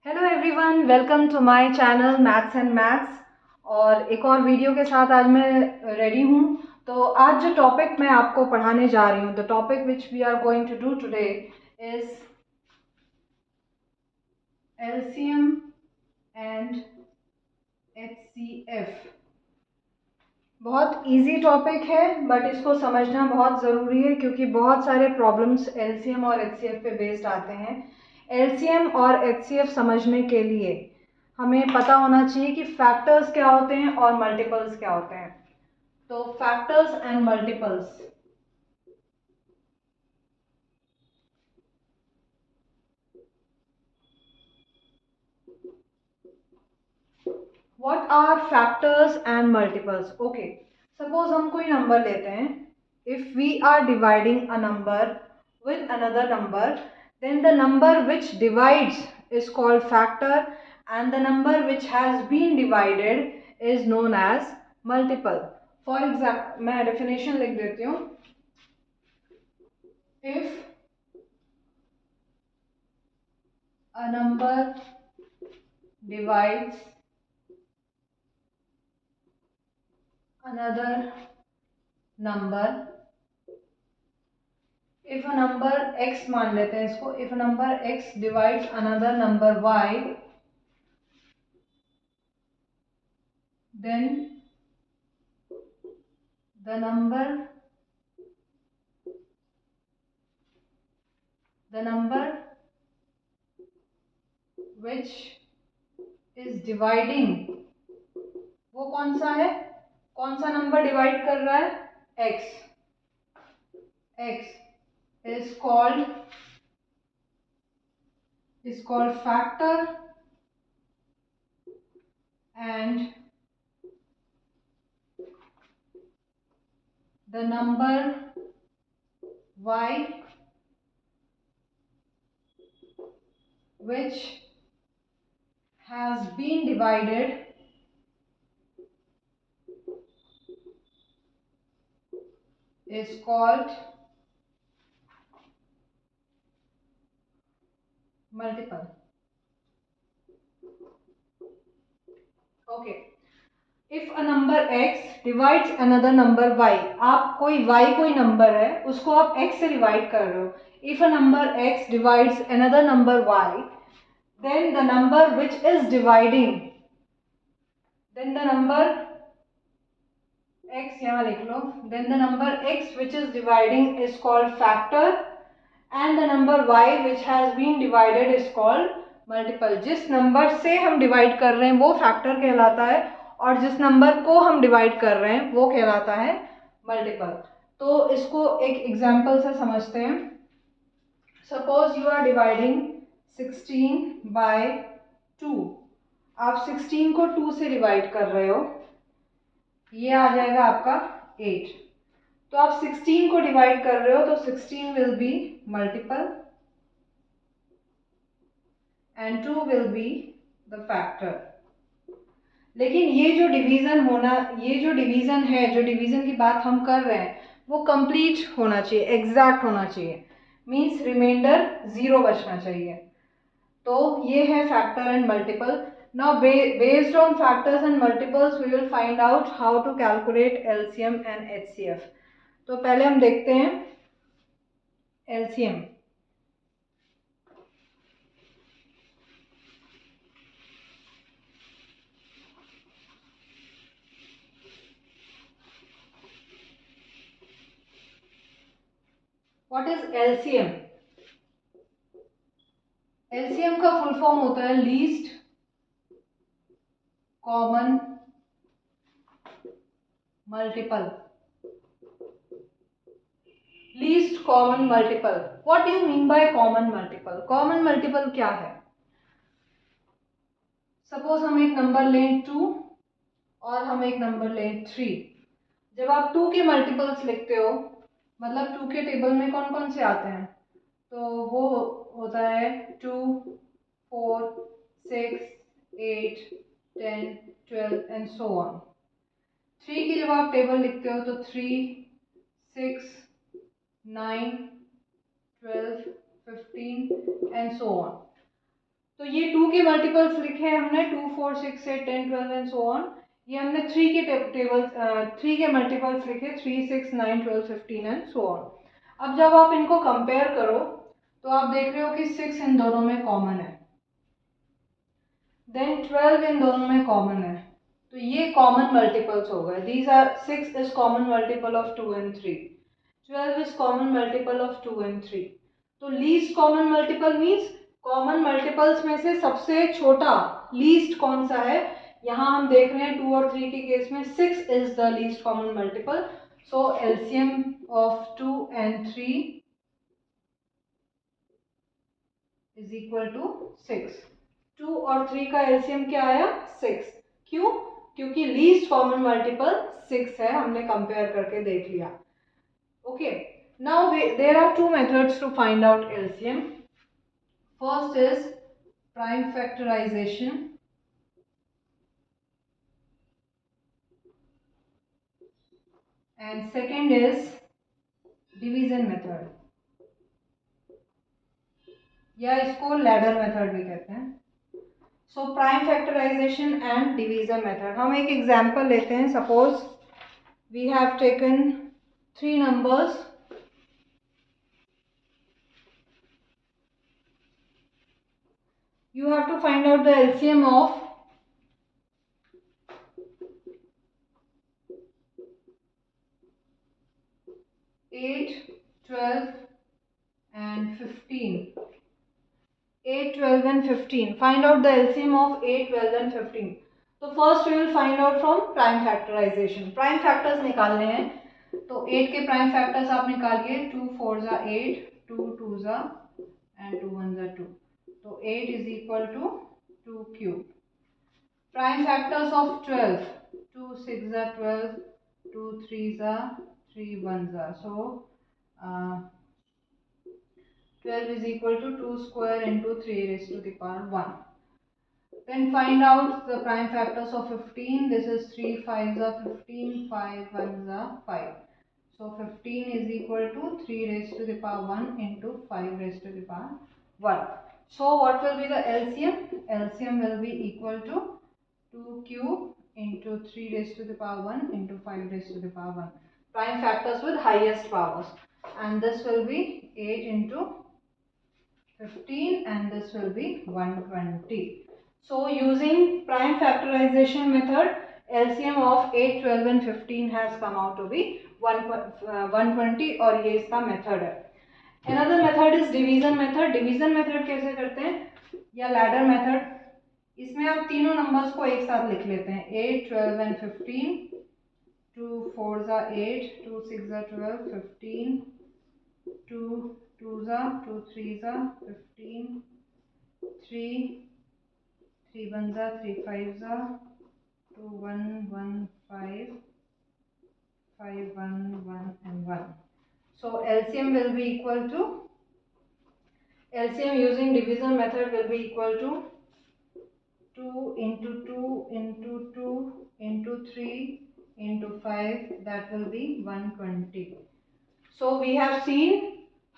Hello everyone, welcome to my channel maths and maths. और एक और वीडियो के साथ आज मैं रेडी हूँ। तो आज जो टॉपिक मैं आपको पढ़ाने जा रही हूँ, the topic which we are going to do today is LCM and HCF. बहुत इजी टॉपिक है बट इसको समझना बहुत ज़रूरी है क्योंकि बहुत सारे प्रॉब्लम्स एलसीएम और एचसीएफ पे बेस्ड आते हैं। एलसीएम और एचसीएफ समझने के लिए हमें पता होना चाहिए कि फैक्टर्स क्या होते हैं और मल्टीपल्स क्या होते हैं। तो factors and multiples, what are factors and multiples? Okay, suppose हम कोई नंबर लेते हैं। If we are dividing a number with another number, then the number which divides is called factor and the number which has been divided is known as multiple. For example, मैं definition लिख देती हूँ। If a number divides another number, if a number x मान लेते हैं इसको, if a number x divides another number y, then the number which is dividing, वो कौन सा है? कौन सा नंबर डिवाइड कर रहा है? x. x is called factor and the number y which has been divided is called multiple. Okay. If a number x divides another number y, आप कोई y कोई नंबर है उसको आप x से डिवाइड कर रहे हो. If a number x divides another number y, then the number which is dividing, then the number x यहाँ लिख लो, then the number x which is dividing is called factor and the number y which has been divided is called multiple. जिस number से हम divide कर रहे हैं वो factor कहलाता है और जिस नंबर को हम डिवाइड कर रहे हैं वो कहलाता है मल्टीपल. तो इसको एक एग्जांपल से समझते हैं. Suppose you are dividing 16 by 2. आप 16 को 2 से डिवाइड कर रहे हो, ये आ जाएगा आपका 8. तो आप 16 को डिवाइड कर रहे हो तो 16 will be multiple and 2 will be the factor. लेकिन ये जो डिवीजन है, जो डिवीजन की बात हम कर रहे हैं वो कंप्लीट होना चाहिए, एग्जैक्ट होना चाहिए. मीन्स रिमाइंडर 0 बचना चाहिए. तो ये है factor and multiple. Now based on factors and multiples we will find out how to calculate LCM and HCF. तो पहले हम देखते हैं LCM. What is LCM? LCM का फुल फॉर्म होता है least common multiple. Least common multiple. What do you mean by common multiple? Common multiple क्या है? सपोज हम एक नंबर लें 2 और हम एक नंबर लें 3. जब आप 2 के मल्टीपल्स लिखते हो, मतलब 2 के टेबल में कौन कौन से आते हैं, तो वो होता है 2, 4, 6, 8, 10, 12 एंड सो ऑन. 3 की जब आप टेबल लिखते हो तो 3, 6, 9, 12, 15 एंड सो ऑन. तो ये 2 के मल्टीपल्स लिखे हैं हमने 2, 4, 6, 8, 10, 12 एंड सो ऑन। ये हमने 3 के टेबल 3 के मल्टीपल्स लिखे 3, 6, 9, 12, 15 एंड सो ऑन। अब जब आप इनको कंपेयर करो तो आप देख रहे हो कि 6 इन दोनों में कॉमन है, देन 12 इन दोनों में कॉमन है, तो ये कॉमन मल्टीपल्स हो गए। These are 6 is common multiple of 2 and 3, 12 is common multiple of 2 and 3। तो least common multiple means common multiples में से सबसे छोटा लीस्ट कौन सा है। यहाँ हम देख रहे हैं 2 और 3 के केस में 6 is the least common multiple. So LCM of 2 and 3 is equal to 6। 2 और 3 का एलसीएम क्या आया 6। क्यों? क्योंकि लीस्ट कॉमन मल्टीपल 6 है, हमने कंपेयर करके देख लिया। Okay, now there are two methods to find out LCM. First is prime factorisation and second is division method, या इसको लैडर मेथड भी कहते हैं। So prime factorisation and division method. हम एक एग्जांपल लेते हैं। Suppose we have taken 3 numbers, you have to find out the LCM of 8, 12 and 15. 8, 12 and 15. Find out the LCM of 8, 12 and 15. तो first we will find out from prime factorisation. Prime factors निकालने हैं, तो 8 के prime factors आप निकालिए। 2 4 जा 8, 2 2 जा and 2 1 जा 2, तो 8 is equal to 2 cube. Prime factors of 12, 2 6 जा 12, 2 3 जा 3 1 जा, सो 12 is equal to 2 square into 3 raised to the power 1. Then find out the prime factors of 15. This is 3 5s are 15, 5 1s are 5. So 15 is equal to 3 raised to the power 1 into 5 raised to the power 1. So what will be the LCM? LCM will be equal to 2 cube into 3 raised to the power 1 into 5 raised to the power 1. Prime factors with highest powers, and this will be 8 into 15 and this will be 120. So using prime factorization method, LCM of 8, 12 and 15 has come out to be 120 और ये इसका method है। Another method is division method. Division method कैसे करते हैं, या ladder method। इसमें आप तीनों नंबर्स को एक साथ लिख लेते हैं, 8, 12 and 15। 2 4 जा 8, 2 6 जा 12, 15, 2 2 जा 2 3 जा 15, 3 3 1 जा 3 5 जा 2 1 1 5 5 1 1 and 1. So LCM will be equal to, LCM using division method will be equal to 2 into 2 into 2 into 3 into 5, that will be 120. So we have seen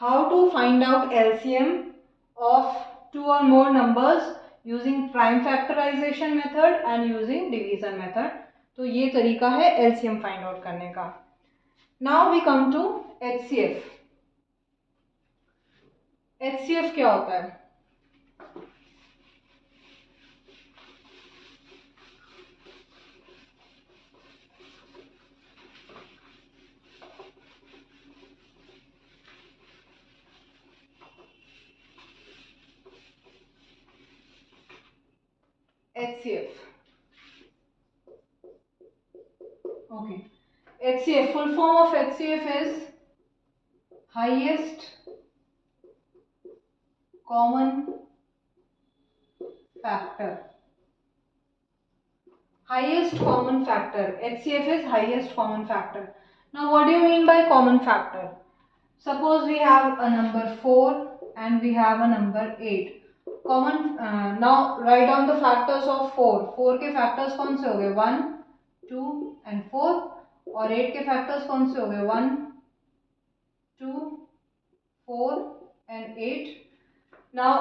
how to find out LCM of 2 or more numbers using prime factorization method and using division method. तो ये तरीका है LCM find out करने का। Now we come to HCF. HCF क्या होता है? HCF. Okay. HCF, full form of HCF is highest common factor. Highest common factor. HCF is highest common factor. Now what do you mean by common factor? Suppose we have a number 4 and we have a number 8. Common, now write down the factors of 4. 4 के factors कौन से हो गए? 1, 2 and 4. और 8 के factors कौन से हो गए? 1, 2, 4 and 8. Now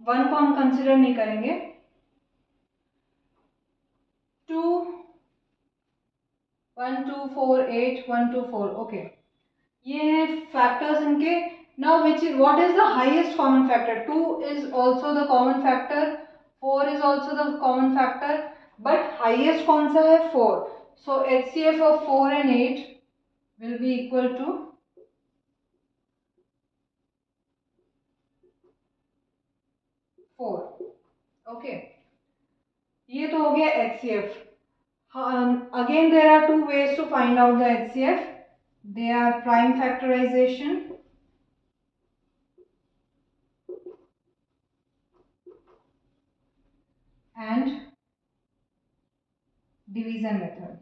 1 को हम कंसिडर नहीं करेंगे, 2 1 2 4 8 1 2 4, ओके, ये है फैक्टर्स इनके। Now which is what is the highest common factor? 2 is also the common factor, 4 is also the common factor, but highest कौन सा है? 4। सो HCF of 4 and 8 will be equal to 4, okay. ये तो हो गया HCF। Again there are two ways to find out the HCF. They are prime factorization and division method.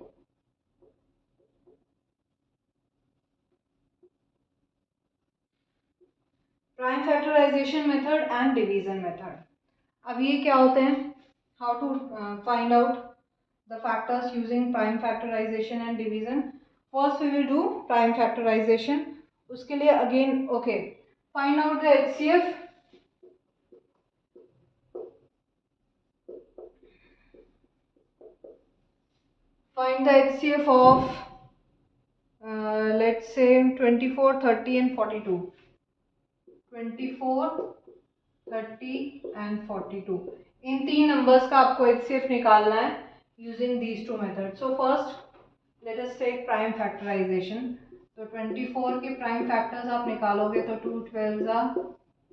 Prime factorization method and division method. अब ये क्या होते हैं? How to find out the factors using prime factorization and division? First we will do prime factorization. उसके लिए again, okay, find out the HCF. Find the HCF of let's say 24, 30 and 42. 24, 30 and 42. इन तीन numbers का आपको HCF निकालना है using these two methods. So first let us take prime factorization. तो 24 के prime factors आप निकालोगे तो 2 12 जा,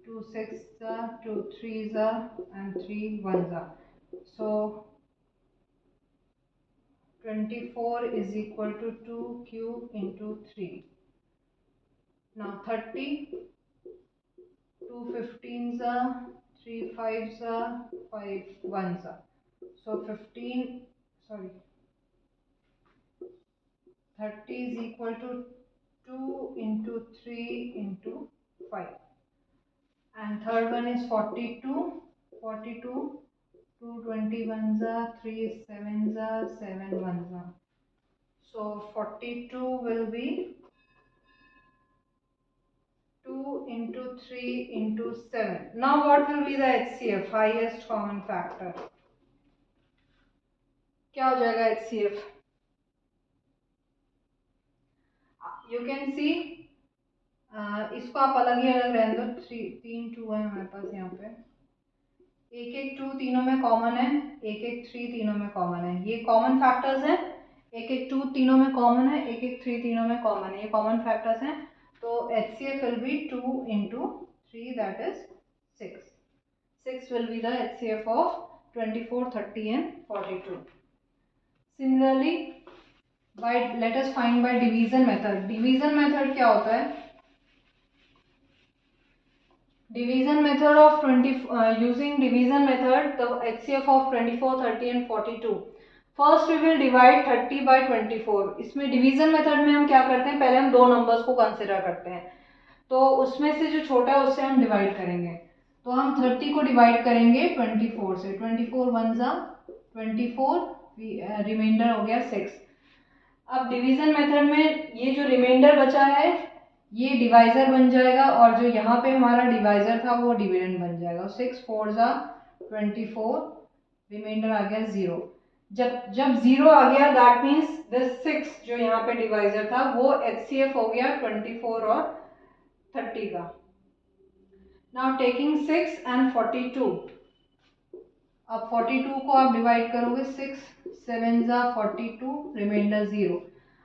2 6 जा, 2 3 जा and 3 1 जा. So 24 is equal to 2 cube into 3. Now 30, 2 15s are, 3 5s are, 5 1s are. So 15, sorry, 30 is equal to 2 into 3 into 5. And third one is 42, 42, 2 21s are, 3 7s are, 7 1s are. So 42 will be 2 into 3 into 7. Now what will be the HCF, highest common factor? क्या हो जाएगा HCF? You can see इसको आप अलग ही अलग रहने दो। 3 2 है हमारे पास यहाँ पे, एक एक 2 तीनों में कॉमन है, एक एक 3 तीनों में कॉमन है। ये कॉमन फैक्टर्स हैं, एक एक 2 तीनों में कॉमन है, एक एक 3 तीनों में कॉमन है, ये कॉमन फैक्टर्स हैं। तो HCF will be 2 into 3, that is 6. 6 will be the HCF of 24, 30 and 42. Similarly, let us find by division method. Division method क्या होता है? Division method of using division method, the HCF of 24, 30 and 42. First we will divide 30 by 24. इसमें division method में हम क्या करते हैं? पहले हम दो नंबर्स को कंसिडर करते हैं, तो उसमें से जो छोटा है उससे हम डिवाइड करेंगे। तो हम 30 को डिवाइड करेंगे 24 से, 24 1 जा 24, रिमाइंडर हो गया 6। अब डिवीजन मेथड में ये जो रिमाइंडर बचा है ये डिवाइजर बन जाएगा, और जो यहाँ पे हमारा डिवाइजर था वो डिविडेंड बन जाएगा। 6 4 जा 24, रिमाइंडर आ गया 0। जब 0 आ गया दैट मीन्स दिस 6 जो यहाँ पे डिवाइजर था वो HCF हो गया 24 और 30 का। नाउ टेकिंग 6 and 42, अब 42 को आप डिवाइड करोगे 6 7 जा 42, रिमाइंडर 0।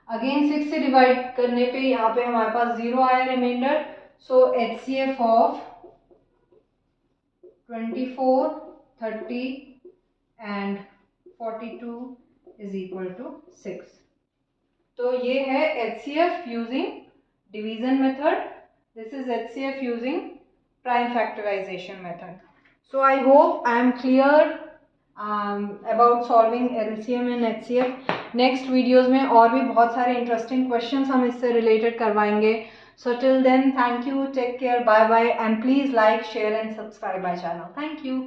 अगेन 6 से डिवाइड करने पे यहाँ पे हमारे पास 0 आया remainder. So HCF of 24, 30 and 42 is equal to 6. तो ये है HCF using division method. This is HCF using prime factorization method. So I hope I am clear about solving LCM and HCF. Next videos में और भी बहुत सारे interesting questions हम इससे रिलेटेड करवाएंगे। So till then, thank you, take care, bye bye, and please like share and subscribe my channel. Thank you.